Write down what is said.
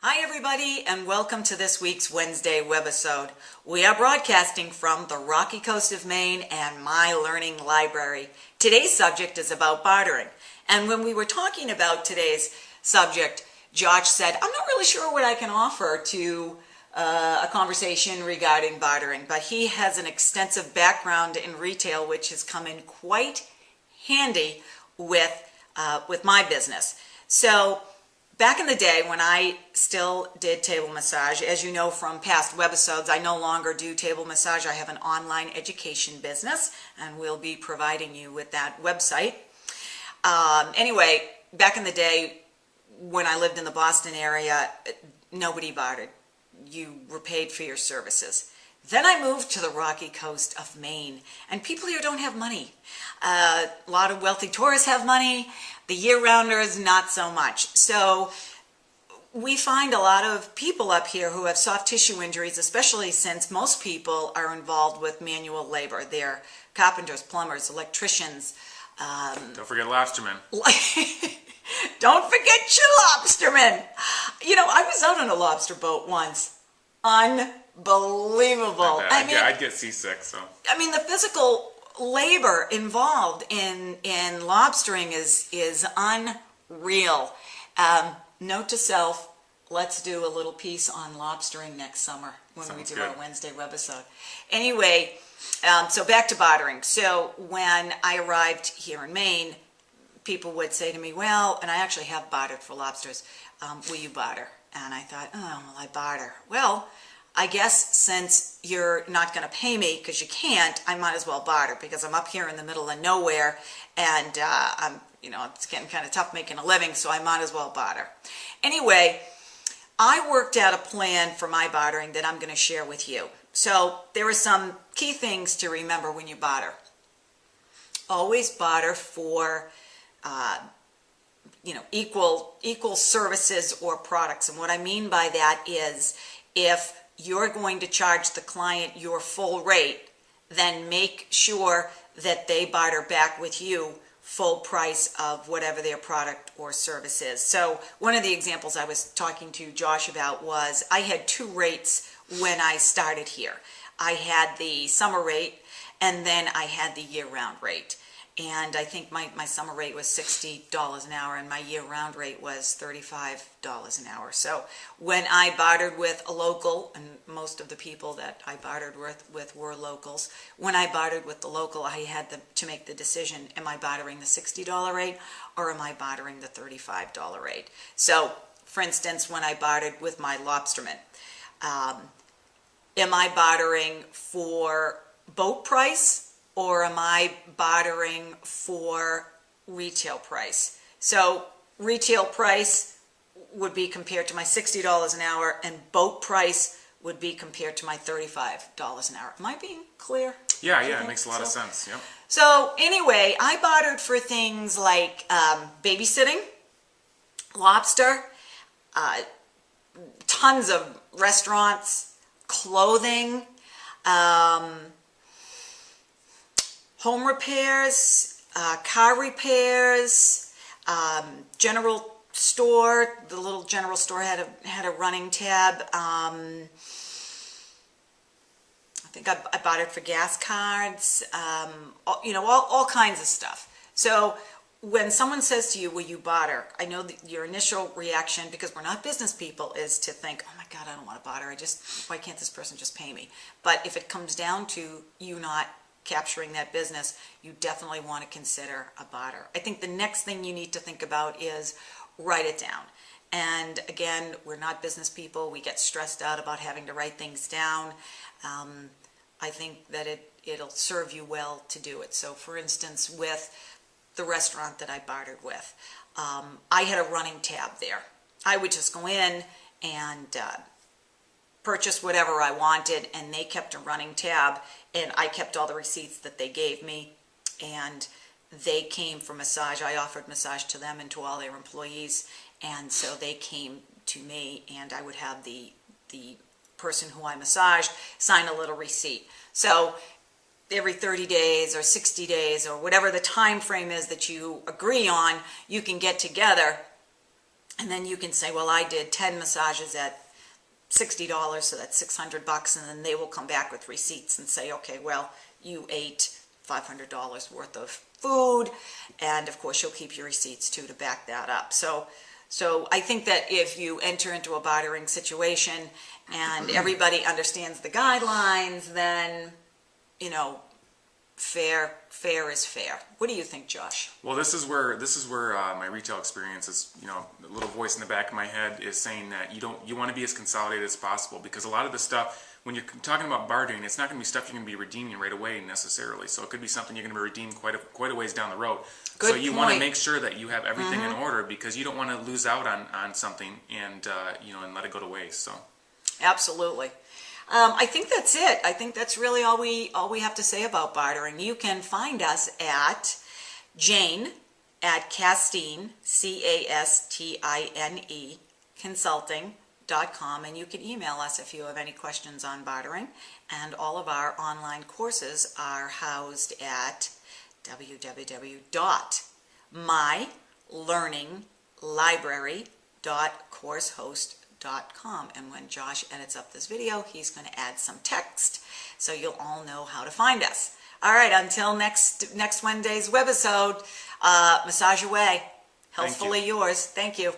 Hi everybody, and welcome to this week's Wednesday webisode. We are broadcasting from the Rocky Coast of Maine and my learning library. Today's subject is about bartering. And when we were talking about today's subject, Josh said, I'm not really sure what I can offer to a conversation regarding bartering, but he has an extensive background in retail, which has come in quite handy with my business. So back in the day when I still did table massage, as you know from past webisodes, I no longer do table massage. I have an online education business, and we'll be providing you with that website. Anyway, back in the day when I lived in the Boston area, nobody bartered. You were paid for your services. Then I moved to the Rocky Coast of Maine, and people here don't have money. A lot of wealthy tourists have money. The year-rounders, not so much. So we find a lot of people up here who have soft tissue injuries, especially since most people are involved with manual labor. They're carpenters, plumbers, electricians. Don't forget lobstermen. Don't forget your lobstermen. You know, I was out on a lobster boat once. Unbelievable. I'd get seasick. So I mean, the physical labor involved in lobstering is unreal. Note to self: let's do a little piece on lobstering next summer when we do our Wednesday webisode. Anyway, so back to bartering. So when I arrived here in Maine, people would say to me, well, and I actually have bartered for lobsters, will you barter? And I thought, oh, well, I barter. Well, I guess since you're not going to pay me because you can't, I might as well barter because I'm up here in the middle of nowhere, and it's getting kind of tough making a living, so I might as well barter. Anyway, I worked out a plan for my bartering that I'm going to share with you. So there are some key things to remember when you barter. Always barter for equal services or products. And what I mean by that is if you're going to charge the client your full rate, then make sure that they barter back with you full price of whatever their product or service is. So one of the examples I was talking to Josh about was I had two rates when I started here. I had the summer rate, and then I had the year-round rate. And I think my summer rate was $60 an hour, and my year-round rate was $35 an hour. So when I bartered with a local, and most of the people that I bartered with were locals, when I bartered with the local, I had to make the decision, am I bartering the $60 rate or am I bartering the $35 rate? So, for instance, when I bartered with my lobstermen, am I bartering for boat price, or am I bartering for retail price? So retail price would be compared to my $60 an hour, and boat price would be compared to my $35 an hour. Am I being clear? Yeah, it makes a lot of sense. Yep. So anyway, I bartered for things like babysitting, lobster, tons of restaurants, clothing, home repairs, car repairs, general store. The little general store had a running tab. I think I bought it for gas cards. All kinds of stuff. So when someone says to you, will you barter? I know that your initial reaction, because we're not business people, is to think, oh my God, I don't want to barter. Why can't this person just pay me? But if it comes down to you not capturing that business, you definitely want to consider a barter. I think the next thing you need to think about is write it down. And again, we're not business people. We get stressed out about having to write things down. I think that it'll serve you well to do it. So for instance, with the restaurant that I bartered with, I had a running tab there. I would just go in and purchase whatever I wanted, and they kept a running tab, and I kept all the receipts that they gave me, and they came for massage. I offered massage to them and to all their employees, and so they came to me, and I would have the person who I massaged sign a little receipt. So every 30 days or 60 days or whatever the time frame is that you agree on, you can get together And then you can say, well, I did 10 massages at $60, so that's $600, and then they will come back with receipts and say, okay, well, you ate $500 worth of food, and of course you'll keep your receipts too to back that up. So I think that if you enter into a bartering situation and everybody understands the guidelines, then, you know, fair is fair. What do you think, Josh? Well, this is where my retail experience is. You know, the little voice in the back of my head is saying that you want to be as consolidated as possible, because a lot of the stuff, when you're talking about bartering, it's not going to be stuff you're going to be redeeming right away necessarily. So it could be something you're going to be redeeming quite a ways down the road. Good so you point. want to make sure that you have everything in order, because you don't want to lose out on something and and let it go to waste. So Absolutely. I think that's it. I think that's really all we have to say about bartering. You can find us at Jane at Castine, Castine, consulting.com, and you can email us if you have any questions on bartering. And all of our online courses are housed at www.mylearninglibrary.coursehost.com. And when Josh edits up this video, he's going to add some text so you'll all know how to find us. All right, until next Wednesday's webisode, massage away. Healthfully yours. Thank you.